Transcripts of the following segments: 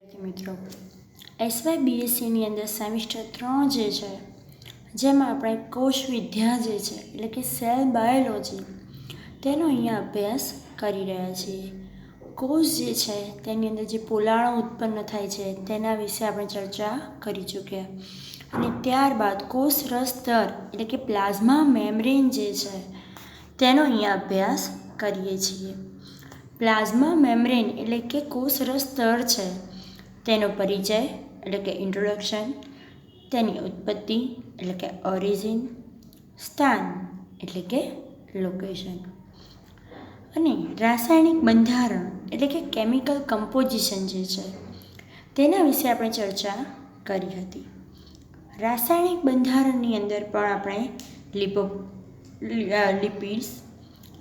મિત્રો એસવાય બીએસસીની અંદર સેમિસ્ટર 3 જે છે જેમાં આપણે કોષ વિદ્યા જે છે એટલે કે સેલ બાયોલોજી તેનો અહીંયા અભ્યાસ કરી રહ્યા છીએ. કોષ જે છે તેની અંદર જે પોલાણો ઉત્પન્ન થાય છે તેના વિશે આપણે ચર્ચા કરી ચૂક્યા અને ત્યારબાદ કોષ રસસ્તર એટલે કે પ્લાઝમા મેમ્બ્રેન જે છે તેનો અહીંયા અભ્યાસ કરીએ છીએ. પ્લાઝમા મેમ્બ્રેન એટલે કે કોષ રસસ્તર છે તેનો પરિચય એટલે કે ઇન્ટ્રોડક્શન, તેની ઉત્પત્તિ એટલે કે ઓરિજિન, સ્થાન એટલે કે લોકેશન અને રાસાયણિક બંધારણ એટલે કે કેમિકલ કમ્પોઝિશન જે છે તેના વિશે આપણે ચર્ચા કરી હતી. રાસાયણિક બંધારણની અંદર પણ આપણે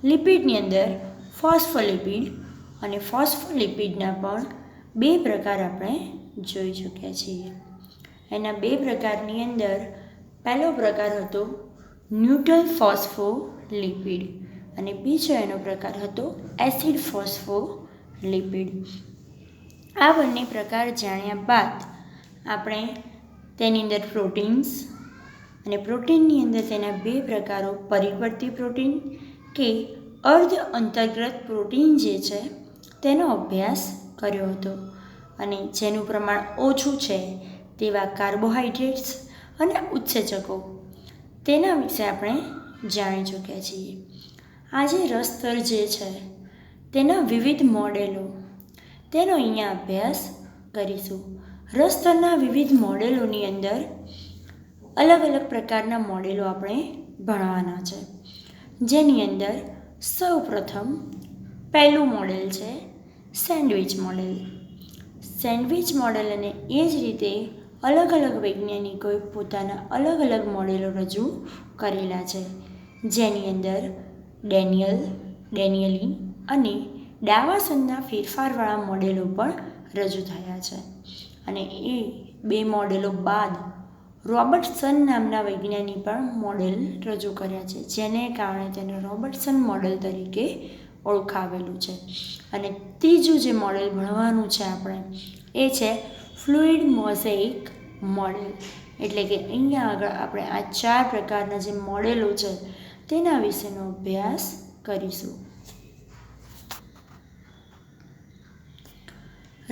લિપિડની અંદર ફોસ્ફોલિપિડ અને ફોસ્ફોલિપિડના પણ 2 પ્રકાર આપણે જોઈ ચૂક્યા છીએ. એના 2 પ્રકારની અંદર પહેલો પ્રકાર હતો ન્યુટ્રલ ફોસ્ફોલિપિડ અને બીજો એનો પ્રકાર હતો એસિડ ફોસ્ફોલિપિડ. આ બંને પ્રકાર જાણ્યા બાદ આપણે તેની અંદર પ્રોટીન્સ અને પ્રોટીનની અંદર તેના 2 પ્રકારો પરિવર્તી પ્રોટીન કે અર્ધ અંતર્ગત પ્રોટીન જે છે તેનો અભ્યાસ કર્યો હતો અને જેનું પ્રમાણ ઓછું છે તેવા કાર્બોહાઈડ્રેટ્સ અને ઉત્સેચકો તેના વિશે આપણે જાણી ચૂક્યા છીએ. આજે રસસ્તર જે છે તેના વિવિધ મોડેલો તેનો અહીંયા અભ્યાસ કરીશું. રસસ્તરના વિવિધ મોડેલોની અંદર અલગ અલગ પ્રકારના મોડેલો આપણે ભણવાના છે, જેની અંદર સૌપ્રથમ પહેલું મોડેલ છે સેન્ડવિચ મોડેલ. સેન્ડવિચ મોડેલ અને એ જ રીતે અલગ અલગ વૈજ્ઞાનિકોએ પોતાના અલગ અલગ મોડેલો રજૂ કરેલા છે, જેની અંદર ડેનિયલી અને ડાવાસનના ફેરફારવાળા મોડેલો પણ રજૂ થયા છે અને એ 2 મોડેલો બાદ રોબર્ટસન નામના વૈજ્ઞાનિક પણ મોડેલ રજૂ કર્યા છે, જેને કારણે તેને રોબર્ટસન મોડેલ તરીકે ઓળખાવેલું છે. અને ત્રીજું જે મોડેલ ભણવાનું છે આપણે એ છે ફ્લુઇડ મોઝેઇક મોડેલ. એટલે કે અહીંયા આગળ આપણે આ 4 પ્રકારના જે મોડેલો છે તેના વિશેનો અભ્યાસ કરીશું.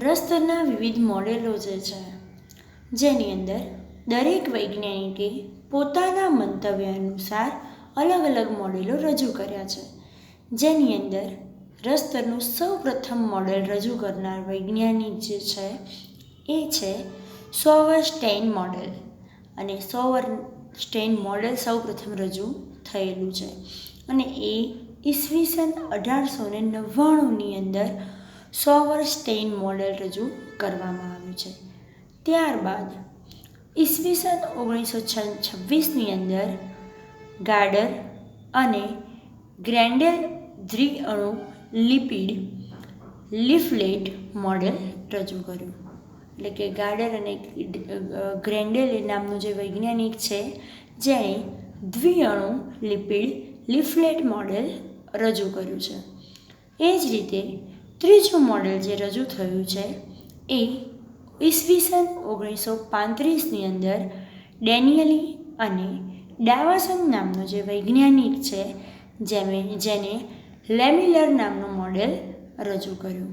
રસસ્તરના વિવિધ મોડેલો જે છે જેની અંદર દરેક વૈજ્ઞાનિકે પોતાના મંતવ્ય અનુસાર અલગ અલગ મોડેલો રજૂ કર્યા છે, જેની અંદર રસસ્તરનું સૌપ્રથમ મોડેલ રજૂ કરનાર વૈજ્ઞાનિક જે છે એ છે સોવરસ્ટેઇન મોડેલ અને સોવરસ્ટેઇન મોડેલ સૌપ્રથમ રજૂ થયેલું છે અને એ ઈસવીસન 1899ની અંદર સોવરસ્ટેઇન મોડેલ રજૂ કરવામાં આવ્યું છે. ત્યારબાદ ઈસવીસન 1926ની અંદર ગાર્ડર અને ગ્રેન્ડેલ દ્વિઅણુ લિપિડ લીફલેટ મોડેલ રજૂ કર્યું. એટલે કે ગાર્ડર અને ગ્રેન્ડેલ નામનું જે વૈજ્ઞાનિક છે જેણે દ્વિઅણુ લિપિડ લીફલેટ મોડેલ રજૂ કર્યું છે. એ જ રીતે ત્રીજું મોડેલ જે રજૂ થયું છે એ ઈસવીસન 1935ની અંદર ડેનિયલી અને ડાવાસન નામનો જે વૈજ્ઞાનિક છે જેને લેમિલર નામનું મોડેલ રજૂ કર્યું.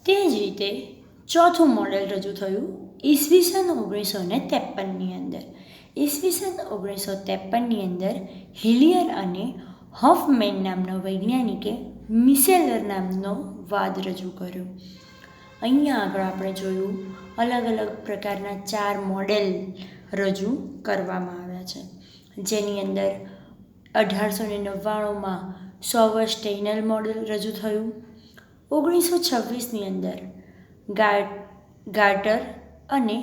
તે જ રીતે ચોથું મોડેલ રજૂ થયું ઈસવીસન 1953ની અંદર. ઈસવીસન 1953ની અંદર હિલિયર અને હોફમેન નામના વૈજ્ઞાનિકે મિસેલર નામનો વાદ રજૂ કર્યો. અહીંયા આગળ આપણે જોયું અલગ અલગ પ્રકારના 4 મોડેલ રજૂ કરવામાં આવ્યા છે, જેની અંદર 1899માં સોવરસ્ટેઇનર મોડેલ રજૂ થયું. 1926ની અંદર ગાર્ટર અને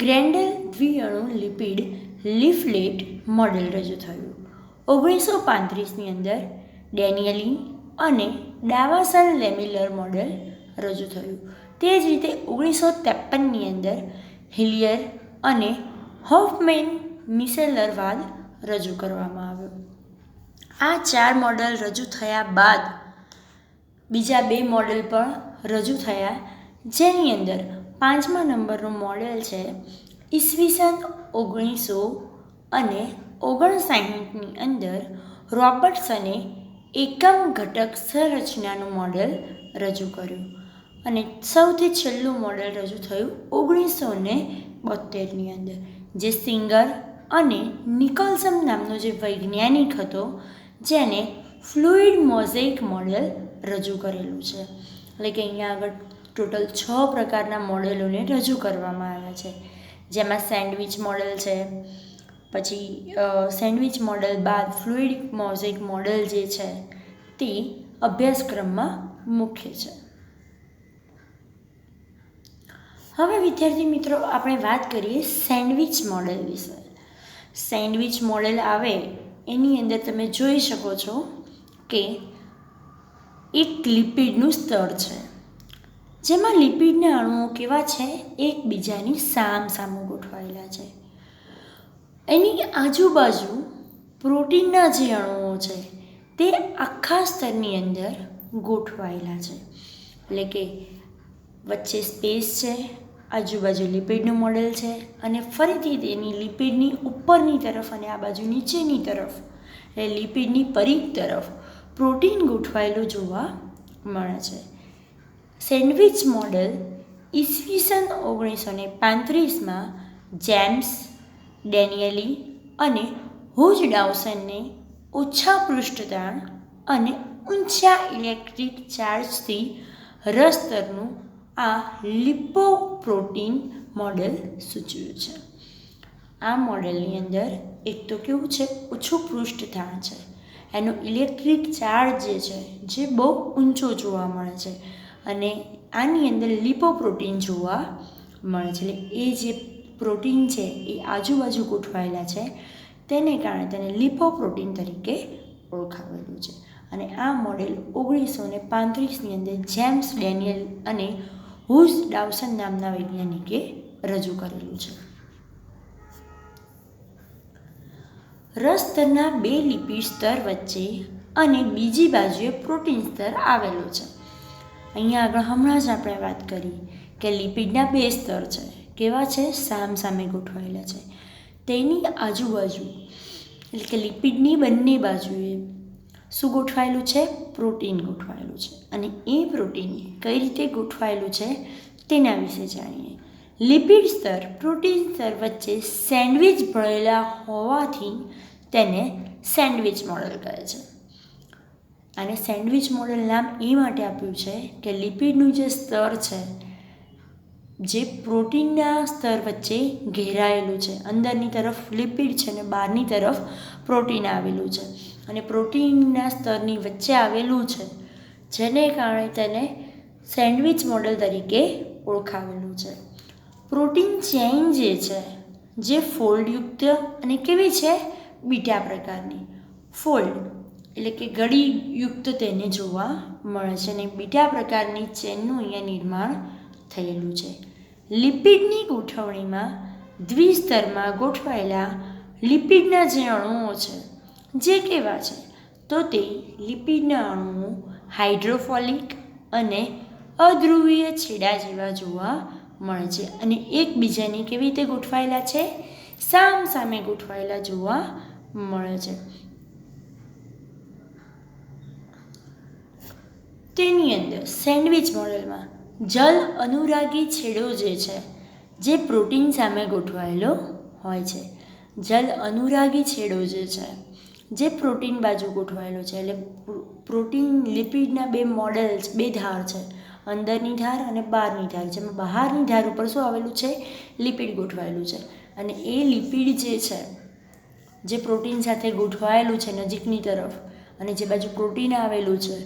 ગ્રેન્ડેલ દ્વિઅણુ લિપિડ લીફલેટ મોડેલ રજૂ થયું. 1935ની અંદર ડેનિયલી અને ડાવાસન લેમિલર મોડેલ રજૂ થયું. તે જ રીતે 1953ની અંદર હિલિયર અને હોફમેન મિસેલર વાદ રજૂ કરવામાં આવ્યો. આ 4 મોડેલ રજૂ થયા બાદ બીજા 2 મોડેલ પણ રજૂ થયા, જેની અંદર 5મા નંબરનું મોડેલ છે ઈસવીસન 1959ની અંદર રોબર્ટસને એકમ ઘટક સંરચનાનું મોડેલ રજૂ કર્યું અને સૌથી છેલ્લું મોડેલ રજૂ થયું 1972ની અંદર, જે સિંગર અને નિકોલસન નામનો જે વૈજ્ઞાનિક હતો, જેને ફ્લુઇડ મોઝેઇક મોડેલ રજૂ કરેલું છે. એટલે કે અહીંયા આગળ ટોટલ 6 પ્રકારના મોડેલોને રજૂ કરવામાં આવ્યા છે, જેમાં સેન્ડવિચ મોડેલ છે, પછી સેન્ડવિચ મોડેલ બાદ ફ્લુઇડ મોઝેઇક મોડેલ જે છે તે અભ્યાસક્રમમાં મુખ્ય છે. હવે વિદ્યાર્થી મિત્રો આપણે વાત કરીએ સેન્ડવિચ મોડેલ વિશે. સેન્ડવિચ મોડેલ આવે એની અંદર તમે જોઈ શકો છો કે એક લિપિડનું સ્તર છે, જેમાં લિપિડના અણુઓ કેવા છે, એકબીજાની સામસામે ગોઠવાયેલા છે. એની આજુબાજુ પ્રોટીનના જે અણુઓ છે તે આખા સ્તરની અંદર ગોઠવાયેલા છે. એટલે કે વચ્ચે સ્પેસ છે, આજુબાજુ લિપિડનું મોડેલ છે અને ફરીથી તેની લિપિડની ઉપરની તરફ અને આ બાજુ નીચેની તરફ એટલે લિપિડની પરિઘ તરફ પ્રોટીન ગોઠવાયેલું જોવા મળે છે. સેન્ડવિચ મોડેલ ઈસવીસન 1935માં જેમ્સ ડેનિયલી અને હુજ ડાઉસનને ઓછા પૃષ્ઠતાણ અને ઊંચા ઇલેક્ટ્રિક ચાર્જથી રસતરનું આ લિપોપ્રોટીન મોડેલ સૂચવ્યું છે. આ મોડેલની અંદર એક તો કેવું છે, ઓછું પૃષ્ઠતાણ છે, એનો ઇલેક્ટ્રિક ચાર્જ જે છે જે બહુ ઊંચો જોવા મળે છે અને આની અંદર લિપોપ્રોટીન જોવા મળે છે. એટલે એ જે પ્રોટીન છે એ આજુબાજુ ગોઠવાયેલા છે, તેને કારણે તેને લિપોપ્રોટીન તરીકે ઓળખાવેલું છે. અને આ મોડેલ 1935ની અંદર જેમ્સ ડેનિયલ અને હુજ ડાઉસન નામના વૈજ્ઞાનિકે રજૂ કરેલું છે. રસતરના 2 લિપિડ સ્તર વચ્ચે અને બીજી બાજુએ પ્રોટીન સ્તર આવેલો છે. અહીંયા આગળ હમણાં જ આપણે વાત કરી કે લિપિડના 2 સ્તર છે, કેવા છે, સામસામે ગોઠવાયેલા છે. તેની આજુબાજુ એટલે કે લિપિડની બંને બાજુએ શું ગોઠવાયેલું છે, પ્રોટીન ગોઠવાયેલું છે. અને એ પ્રોટીન કઈ રીતે ગોઠવાયેલું છે તેના વિશે જાણીએ. લિપિડ સ્તર પ્રોટીન સ્તર વચ્ચે સેન્ડવિચ ભળેલા હોવાથી તેને સેન્ડવિચ મોડેલ કહે છે. અને સેન્ડવિચ મોડેલ નામ એ માટે આપ્યું છે કે લિપિડનું જે સ્તર છે જે પ્રોટીનના સ્તર વચ્ચે ઘેરાયેલું છે, અંદરની તરફ લિપિડ છે અને બહારની તરફ પ્રોટીન આવેલું છે અને પ્રોટીનના સ્તરની વચ્ચે આવેલું છે, જેને કારણે તેને સેન્ડવિચ મોડેલ તરીકે ઓળખાવેલું છે. પ્રોટીન ચેઇન જે છે જે ફોલ્ડયુક્ત અને કેવી છે, બીટા પ્રકારની ફોલ્ડ એટલે કે ગળીયુક્ત તેને જોવા મળે છે અને બીટા પ્રકારની ચેનનું અહીંયા નિર્માણ થયેલું છે. લિપિડની ગોઠવણીમાં દ્વિસ્તરમાં ગોઠવાયેલા લિપિડના જે અણુઓ છે જે કેવા છે, તો તે લિપિડના અણુઓ હાઇડ્રોફિલિક અને અધ્રુવીય છેડા જેવા જોવા મળે છે અને એકબીજાની કેવી રીતે ગોઠવાયેલા છે, સામસામે ગોઠવાયેલા જોવા મળે છે. તેની અંદર સેન્ડવિચ મોડેલમાં જલ અનુરાગી છેડો જે છે જે પ્રોટીન સામે ગોઠવાયેલો હોય છે. જલ અનુરાગી છેડો જે છે જે પ્રોટીન બાજુ ગોઠવાયેલો છે. એટલે પ્રોટીન લિપિડના 2 મોડેલ્સ, 2 ધાર છે, અંદરની ધાર અને બહારની ધાર. જેમાં બહારની ધાર ઉપર શું આવેલું છે, લિપિડ ગોઠવાયેલું છે અને એ લિપિડ જે છે જે પ્રોટીન સાથે ગોઠવાયેલું છે નજીકની તરફ અને જે બાજુ પ્રોટીન આવેલું છે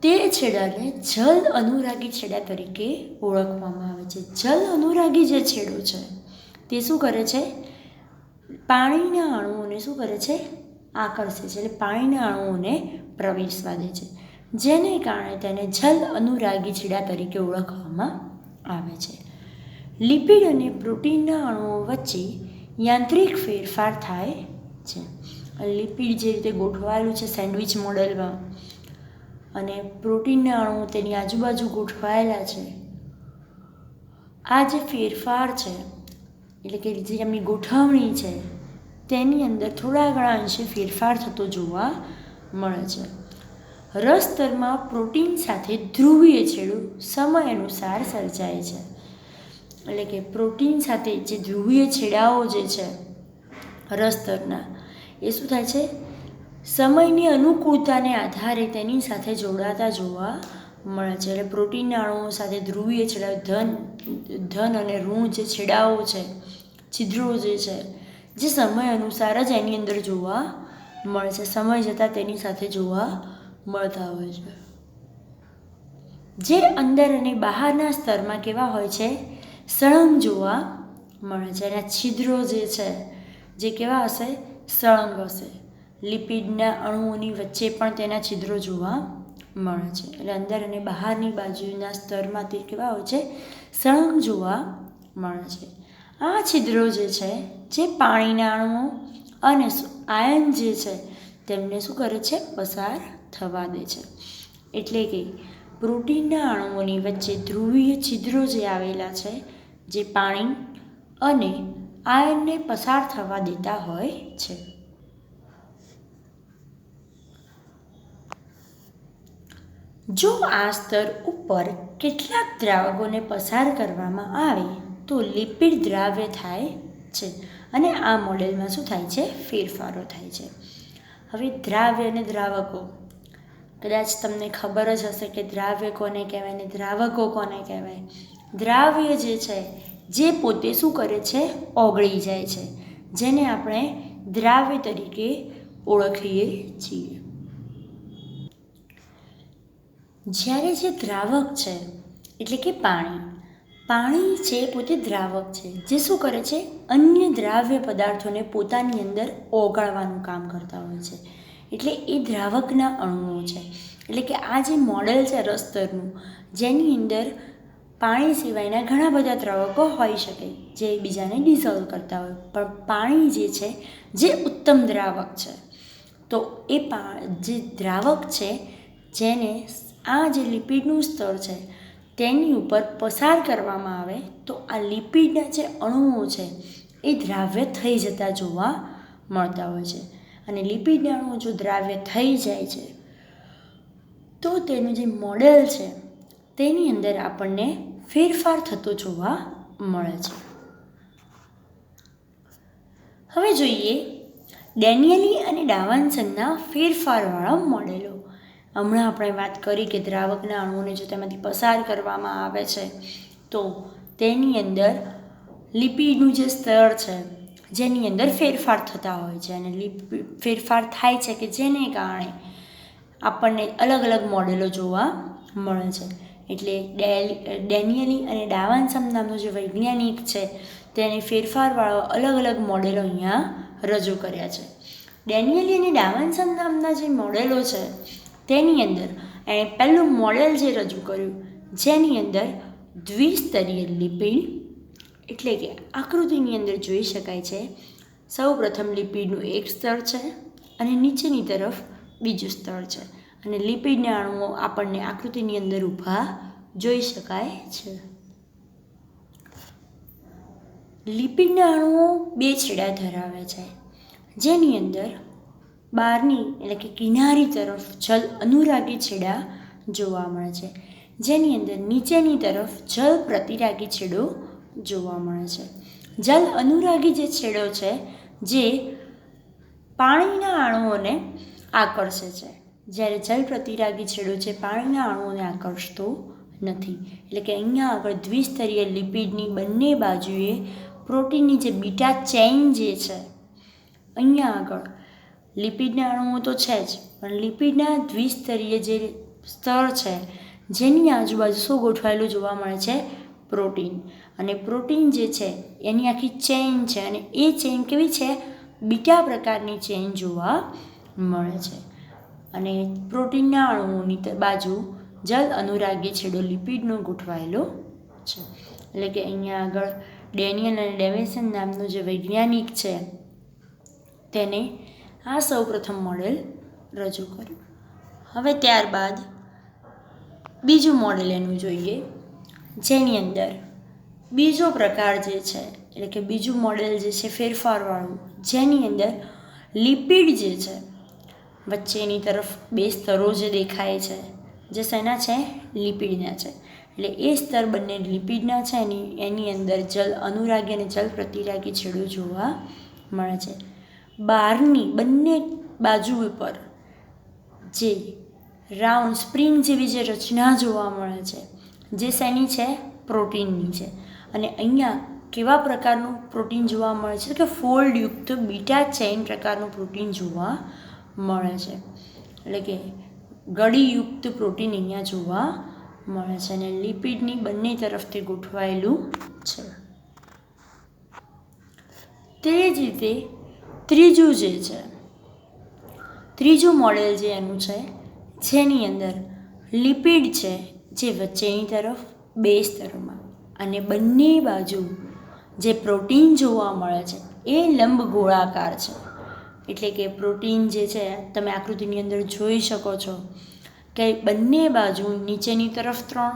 તે છેડાને જલ અનુરાગી છેડા તરીકે ઓળખવામાં આવે છે. જલ અનુરાગી જે છેડો છે તે શું કરે છે, પાણીના અણુઓને શું કરે છે, આકર્ષે છે. એટલે પાણીના અણુઓને પ્રવેશવા દે છે, જેને કારણે તેને જલ અનુરાગી છેડા તરીકે ઓળખવામાં આવે છે. લિપિડ અને પ્રોટીનના અણુઓ વચ્ચે યાંત્રિક ફેરફાર થાય છે. લિપિડ જે રીતે ગોઠવાયેલું છે સેન્ડવિચ મોડેલમાં અને પ્રોટીનના અણુઓ તેની આજુબાજુ ગોઠવાયેલા છે. આ જે ફેરફાર છે એટલે કે જે એમની ગોઠવણી છે તેની અંદર થોડા ઘણા અંશે ફેરફાર થતો જોવા મળે છે. રસસ્તરમાં પ્રોટીન સાથે ધ્રુવીય છેડો સમય અનુસાર સર્જાય છે. એટલે કે પ્રોટીન સાથે જે ધ્રુવીય છેડાઓ જે છે રસસ્તરના એ શું થાય છે, સમયની અનુકૂળતાને આધારે તેની સાથે જોડાતા જોવા મળે છે. એટલે પ્રોટીનના અણુઓ સાથે ધ્રુવીય છેડાઓ ધન અને ઋણ જે છેડાઓ છે, છિદ્રો જે છે, જે સમય અનુસાર જ એની અંદર જોવા મળે છે. સમય જતાં તેની સાથે જોવા મળતા હોય છે. જે અંદર અને બહારના સ્તરમાં કેવા હોય છે, સળંગ જોવા મળે છે. એના છિદ્રો જે છે જે કેવા હશે, સળંગ હશે. લિપિડના અણુઓની વચ્ચે પણ તેના છિદ્રો જોવા મળે છે. એટલે અંદર અને બહારની બાજુના સ્તરમાં તે કેવા હોય છે, સળંગ જોવા મળે છે. આ છિદ્રો જે છે જે પાણીના અણુઓ અને આયન જે છે તેમને શું કરે છે, પસાર થવા દે છે. એટલે કે પ્રોટીનના અણુઓની વચ્ચે ધ્રુવીય છિદ્રો જે આવેલા છે જે પાણી અને આયનને પસાર થવા દેતા હોય છે. જો આ સ્તર ઉપર કેટલાક દ્રાવકોને પસાર કરવામાં આવે તો લિપિડ દ્રાવ્ય થાય છે અને આ મોડેલમાં શું થાય છે, ફેરફારો થાય છે. હવે દ્રાવ્ય અને દ્રાવકો, કદાચ તમને ખબર જ હશે કે દ્રાવ્ય કોને કહેવાય ને દ્રાવકો કોને કહેવાય. દ્રાવ્ય જે છે જે પોતે શું કરે છે, ઓગળી જાય છે, જેને આપણે દ્રાવ્ય તરીકે ઓળખીએ છીએ. જ્યારે જે દ્રાવક છે એટલે કે પાણી છે પોતે દ્રાવક છે જે શું કરે છે, અન્ય દ્રાવ્ય પદાર્થોને પોતાની અંદર ઓગાળવાનું કામ કરતા હોય છે. એટલે એ દ્રાવકના અણુઓ છે. એટલે કે આ જે મોડેલ છે રસસ્તરનું, જેની અંદર પાણી સિવાયના ઘણા બધા દ્રાવકો હોઈ શકે જે બીજાને ડિઝોલ્વ કરતા હોય, પણ પાણી જે છે જે ઉત્તમ દ્રાવક છે. તો એ જે દ્રાવક છે જેને આ જે લિપિડનું સ્તર છે તેની ઉપર પસાર કરવામાં આવે તો આ લિપિડના જે અણુઓ છે એ દ્રાવ્ય થઈ જતા જોવા મળતા હોય છે. અને લિપિડના અણુઓ જો દ્રાવ્ય થઈ જાય છે તો તેનું જે મોડેલ છે તેની અંદર આપણને ફેરફાર થતો જોવા મળે છે. હવે જોઈએ ડેનિયલી અને ડાવાન્સનના ફેરફારવાળા મોડેલો. હમણાં આપણે વાત કરી કે દ્રાવકના અણુઓને જો તેમાંથી પસાર કરવામાં આવે છે તો તેની અંદર લિપિડનું જે સ્તર છે જેની અંદર ફેરફાર થતા હોય છે અને ફેરફાર થાય છે કે જેને કારણે આપણને અલગ અલગ મોડેલો જોવા મળે છે. એટલે ડેનિયલી અને ડાવાન્સન નામનો જે વૈજ્ઞાનિક છે તેને ફેરફારવાળો અલગ અલગ મોડેલો અહીંયા રજૂ કર્યા છે. ડેનિયલી અને ડાવાન્સન નામના જે મોડેલો છે તેની અંદર એણે પહેલું મોડેલ જે રજૂ કર્યું જેની અંદર દ્વિસ્તરીય લિપિડ, એટલે કે આકૃતિની અંદર જોઈ શકાય છે સૌ પ્રથમ લિપિડનું એક સ્તર છે અને નીચેની તરફ બીજું સ્તર છે અને લિપિડના અણુઓ આપણને આકૃતિની અંદર ઊભા જોઈ શકાય છે. લિપિડના અણુઓ બે છેડા ધરાવે છે જેની અંદર બહારની એટલે કે કિનારી તરફ જલ અનુરાગી છેડા જોવા મળે છે, જેની અંદર નીચેની તરફ જલ પ્રતિરાગી છેડો જોવા મળે છે. જલ અનુરાગી જે છેડો છે જે પાણીના અણુઓને આકર્ષે છે, જ્યારે જલ પ્રતિરાગી છેડો છે પાણીના અણુઓને આકર્ષતો નથી. એટલે કે અહીંયા આગળ દ્વિસ્તરીય લિપિડની બંને બાજુએ પ્રોટીનની જે બીટા ચેઇન જે છે, અહીંયા આગળ લિપિડના અણુઓ તો છે જ, પણ લિપિડના દ્વિસ્તરીય જે સ્તર છે જેની આજુબાજુ શું ગોઠવાયેલું જોવા મળે છે, પ્રોટીન. અને પ્રોટીન જે છે એની આખી ચેઇન છે અને એ ચેઇન કેવી છે, બીટા પ્રકારની ચેઇન જોવા મળે છે. અને પ્રોટીનના અણુઓની બાજુ જલ અનુરાગી છેડો લિપિડનો ગોઠવાયેલો છે. એટલે કે અહીંયા આગળ ડેનિયલ અને ડેવિસન નામનો જે વૈજ્ઞાનિક છે તેને આ સૌપ્રથમ મોડેલ રજૂ કર્યું. હવે ત્યારબાદ બીજું મોડેલ એનું જોઈએ, જેની અંદર બીજો પ્રકાર જે છે, એટલે કે બીજું મોડેલ જે છે ફેરફારવાળું, જેની અંદર લિપિડ જે છે વચ્ચેની તરફ બે સ્તરો જે દેખાય છે, જે શેના છે? લિપિડના છે. એટલે એ સ્તર બંને લિપિડના છે. એની અંદર જલ અનુરાગી અને જલ પ્રતિરાગી છેડો જોવા મળે છે. બહારની બંને બાજુ પર જે રાઉન્ડ સ્પ્રિંગ જેવી જે રચના જોવા મળે છે, જે શેની છે? પ્રોટીનની છે. અને અહીંયા કેવા પ્રકારનું પ્રોટીન જોવા મળે છે? કે ફોલ્ડયુક્ત બીટા ચેઇન પ્રકારનું પ્રોટીન જોવા મળે છે. એટલે કે ગળીયુક્ત પ્રોટીન અહીંયા જોવા મળે છે અને લિપિડની બંને તરફથી ગોઠવાયેલું છે. તે જ રીતે ત્રીજું મોડેલ જે એનું છે, જેની અંદર લિપિડ છે જે વચ્ચેની તરફ બે સ્તરોમાં અને બંને બાજુ જે પ્રોટીન જોવા મળે છે એ લંબ ગોળાકાર છે. એટલે કે પ્રોટીન જે છે તમે આકૃતિની અંદર જોઈ શકો છો કે બંને બાજુ નીચેની તરફ 3,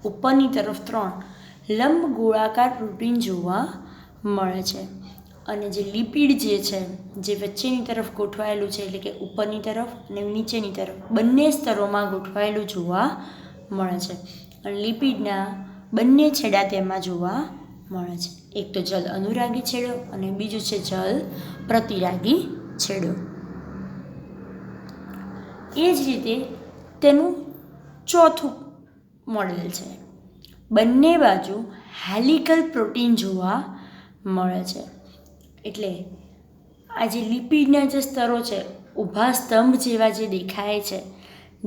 ઉપરની તરફ 3 લંબ ગોળાકાર પ્રોટીન જોવા મળે છે. અને જે લિપિડ જે છે જે વચ્ચેની તરફ ગોઠવાયેલું છે, એટલે કે ઉપરની તરફ અને નીચેની તરફ બંને સ્તરોમાં ગોઠવાયેલું જોવા મળે છે. અને લિપિડના બંને છેડા તેમાં જોવા મળે છે. એક તો જલ અનુરાગી છેડો અને બીજું છે જલ પ્રતિરાગી છેડો. એ જ રીતે તેનું ચોથું મોડેલ છે, બંને બાજુ હેલિકલ પ્રોટીન જોવા મળે છે. એટલે આ જે લિપિડના જે સ્તરો છે, ઊભા સ્તંભ જેવા જે દેખાય છે,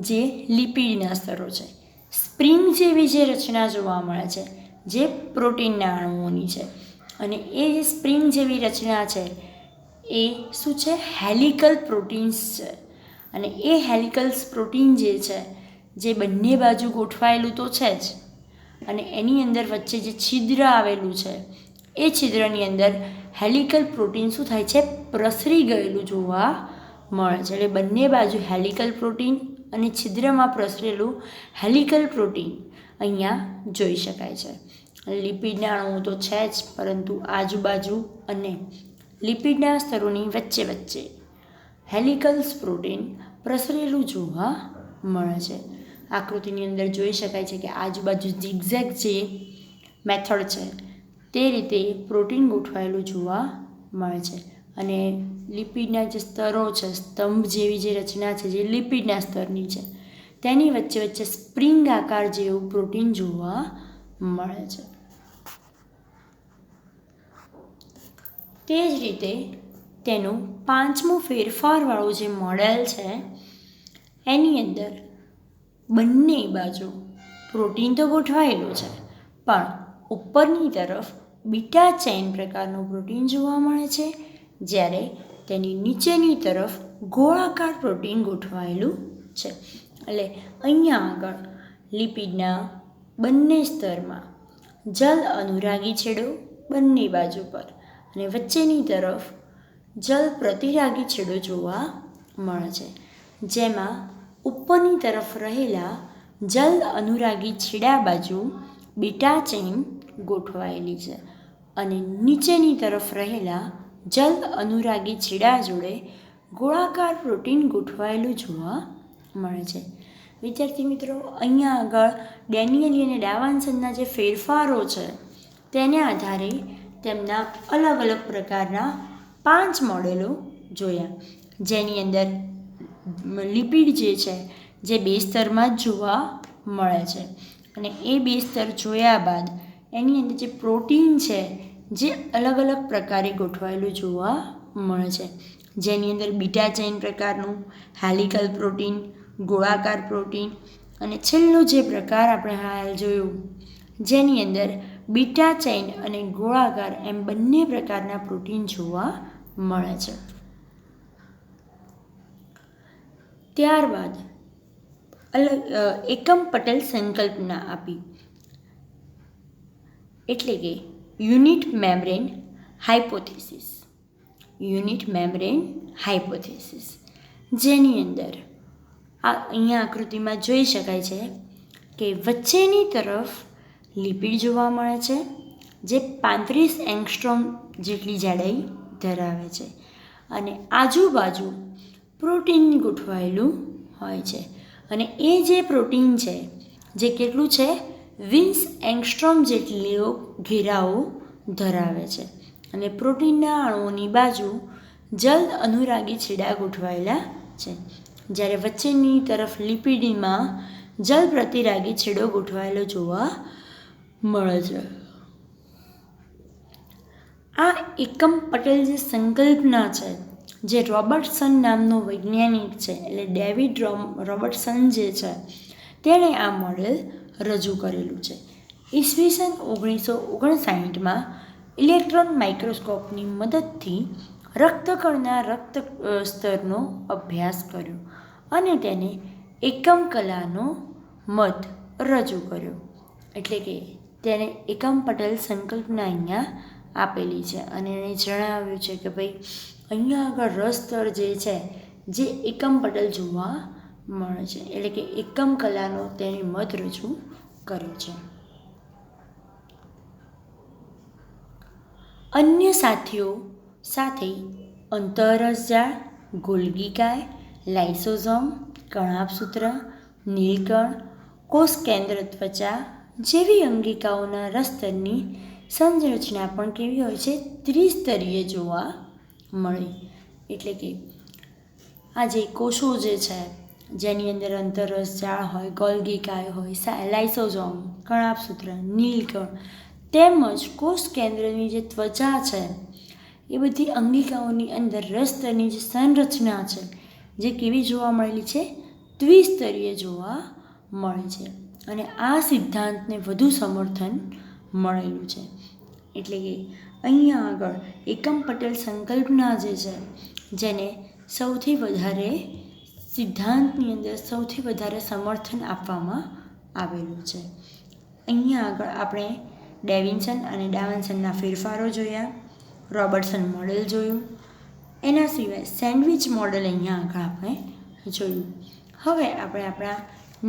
જે લિપિડના સ્તરો છે. સ્પ્રિંગ જેવી જે રચના જોવા મળે છે, જે પ્રોટીનના અણુઓની છે. અને એ જે સ્પ્રિંગ જેવી રચના છે એ શું છે? હેલિકલ પ્રોટીન્સ છે. અને એ હેલિકલ્સ પ્રોટીન જે છે, જે બંને બાજુ ગોઠવાયેલું તો છે જ, અને એની અંદર વચ્ચે જે છિદ્ર આવેલું છે, એ છિદ્રની અંદર હેલિકલ પ્રોટીન શું થાય છે? પ્રસરી ગયેલું જોવા મળે છે. એટલે બંને બાજુ હેલિકલ પ્રોટીન અને છિદ્રમાં પ્રસરેલું હેલિકલ પ્રોટીન અહીંયા જોઈ શકાય છે. લિપિડના અણુઓ તો છે જ, પરંતુ આજુબાજુ અને લિપિડના સ્તરોની વચ્ચે હેલિકલ્સ પ્રોટીન પ્રસરેલું જોવા મળે છે. આકૃતિની અંદર જોઈ શકાય છે કે આજુબાજુ ઝિગઝેગ જે મેથડ છે તે રીતે પ્રોટીન ગોઠવાયેલું જોવા મળે છે. અને લિપિડના જે સ્તરો છે, સ્તંભ જેવી જે રચના છે, જે લિપિડના સ્તરની છે, તેની વચ્ચે સ્પ્રિંગ આકાર જેવું પ્રોટીન જોવા મળે છે. તે જ રીતે તેનું પાંચમું ફેરફારવાળું જે મોડેલ છે, એની અંદર બંને બાજુ પ્રોટીન તો ગોઠવાયેલું છે, પણ ઉપરની તરફ બીટા ચેઇન પ્રકારનું પ્રોટીન જોવા મળે છે, જ્યારે તેની નીચેની તરફ ગોળાકાર પ્રોટીન ગોઠવાયેલું છે. એટલે અહીંયા આગળ લિપિડના બંને સ્તરમાં જલ અનુરાગી છેડો બંને બાજુ પર અને વચ્ચેની તરફ જલ પ્રતિરાગી છેડો જોવા મળે છે, જેમાં ઉપરની તરફ રહેલા જલ અનુરાગી છેડા બાજુ બીટા ચેઇન ગોઠવાયેલી છે અને નીચેની તરફ રહેલા જલ અનુરાગી છેડા જોડે ગોળાકાર પ્રોટીન ગોઠવાયેલું જોવા મળે છે. વિદ્યાર્થી મિત્રો, અહીંયા આગળ ડેનિયલી અને ડાવાન્સનના જે ફેરફારો છે તેને આધારે તેમના અલગ અલગ પ્રકારના 5 મોડેલો જોયા, જેની અંદર લિપિડ જે છે જે 2 સ્તરમાં જ જોવા મળે છે. અને એ 2 સ્તર જોયા બાદ એની અંદર જે પ્રોટીન છે જે અલગ અલગ પ્રકારે ગોઠવાયેલું જોવા મળે છે, જેની અંદર બીટા ચેઇન પ્રકારનું, હેલિકલ પ્રોટીન, ગોળાકાર પ્રોટીન અને છેલ્લું જે પ્રકાર આપણે હાલ જોયું, જેની અંદર બીટા ચેઇન અને ગોળાકાર એમ બંને પ્રકારના પ્રોટીન જોવા મળે છે. ત્યારબાદ એકમ પટેલ સંકલ્પના આપી, એટલે કે યુનિટ મેમ્બ્રેન હાઇપોથેસિસ, જેની અંદર અહીંયા આકૃતિમાં જોઈ શકાય છે કે વચ્ચેની તરફ લિપિડ જોવા મળે છે જે 35 એંગસ્ટ્રોમ જેટલી જાડાઈ ધરાવે છે અને આજુબાજુ પ્રોટીન ગોઠવાયેલું હોય છે અને એ જે પ્રોટીન છે જે કેટલું છે 20 એંગસ્ટ્રોમ જેટલો ઘેરાવો ધરાવે છે અને પ્રોટીનના અણુઓની બાજુ જલ્દ અનુરાગી છેડા ગોઠવાયેલા છે, જ્યારે વચ્ચેની તરફ લિપિડમાં જલ પ્રતિરાગી છેડો ગોઠવાયેલો જોવા મળે છે. આ એકમ પટેલ જે સંકલ્પના છે, જે રોબર્ટસન નામનો વૈજ્ઞાનિક છે, એટલે ડેવિડ રોબર્ટસન જે છે તેણે આ મોડેલ રજૂ કરેલું છે. ઈસવીસન 1959માં ઇલેક્ટ્રોન માઇક્રોસ્કોપની મદદથી રક્તકણના રક્ત સ્તરનો અભ્યાસ કર્યો અને તેને એકમ કલાનો મત રજૂ કર્યો. એટલે કે તેને એકમ પટેલ સંકલ્પના અહીંયા આપેલી છે અને એણે જણાવ્યું છે કે ભાઈ અહીંયા આગળ રસ સ્તર જે છે જે એકમ પટેલ જોવા મળે છે, એટલે કે એકમ કલાનો તેણે મત રજૂ કર્યો છે. અન્ય સાથીઓ સાથે અંતરસજાળ, ગોલ્ગીકાય, લાઇસોઝોમ, કણાભસૂત્ર, નીલકણ, કોષ કેન્દ્ર ત્વચા જેવી અંગિકાઓના રસસ્તરની સંરચના પણ કેવી હોય છે? ત્રિસ્તરીય જોવા મળે. એટલે કે આ જે કોષો જે છે જેની અંદર અંતરસજાળ હોય, ગોલ્ગીકાય હોય, લાઇસોઝોમ, કણાભસૂત્ર, નીલકણ તેમજ કોષ કેન્દ્રની જે ત્વચા છે એ બધી અંગિકાઓની અંદર રસસ્તરની જે સંરચના છે જે કેવી જોવા મળેલી છે? દ્વિસ્તરીય જોવા મળે છે અને આ સિદ્ધાંતને વધુ સમર્થન મળેલું છે. એટલે કે અહીંયા આગળ એકમ પટેલ સંકલ્પના જે છે જેને સૌથી વધારે સિદ્ધાંતની અંદર સૌથી વધારે સમર્થન આપવામાં આવેલું છે. અહીંયા આગળ આપણે ડેવિન્સન અને ડાવન્સનના ફેરફારો જોયા, રોબર્ટસન મોડેલ જોયું, એના સિવાય સેન્ડવિચ મોડેલ અહીંયા આગળ આપણે જોયું. હવે આપણે આપણા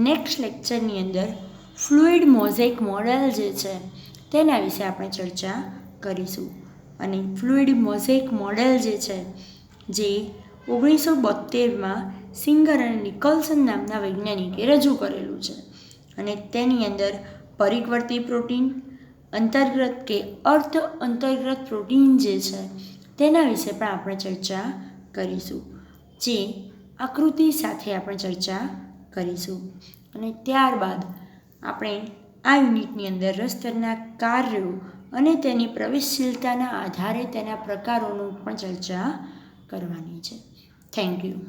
નેક્સ્ટ લેક્ચરની અંદર ફ્લુઇડ મોઝેક મોડેલ જે છે તેના વિશે આપણે ચર્ચા કરીશું. અને ફ્લુઇડ મોઝેક મોડેલ જે છે જે 1972માં સિંગર અને નિકોલસન નામના વૈજ્ઞાનિકે રજૂ કરેલું છે અને તેની અંદર પરિવર્તી પ્રોટીન, અંતર્ગત કે અર્ધ અંતર્ગત પ્રોટીન જે છે તેના વિશે પણ આપણે ચર્ચા કરીશું, જે આકૃતિ સાથે આપણે ચર્ચા કરીશું. અને ત્યારબાદ આપણે આ યુનિટની અંદર રસસ્તરના કાર્યો અને તેની પ્રવેશશીલતાના આધારે તેના પ્રકારોનું પણ ચર્ચા કરવાની છે. Thank you.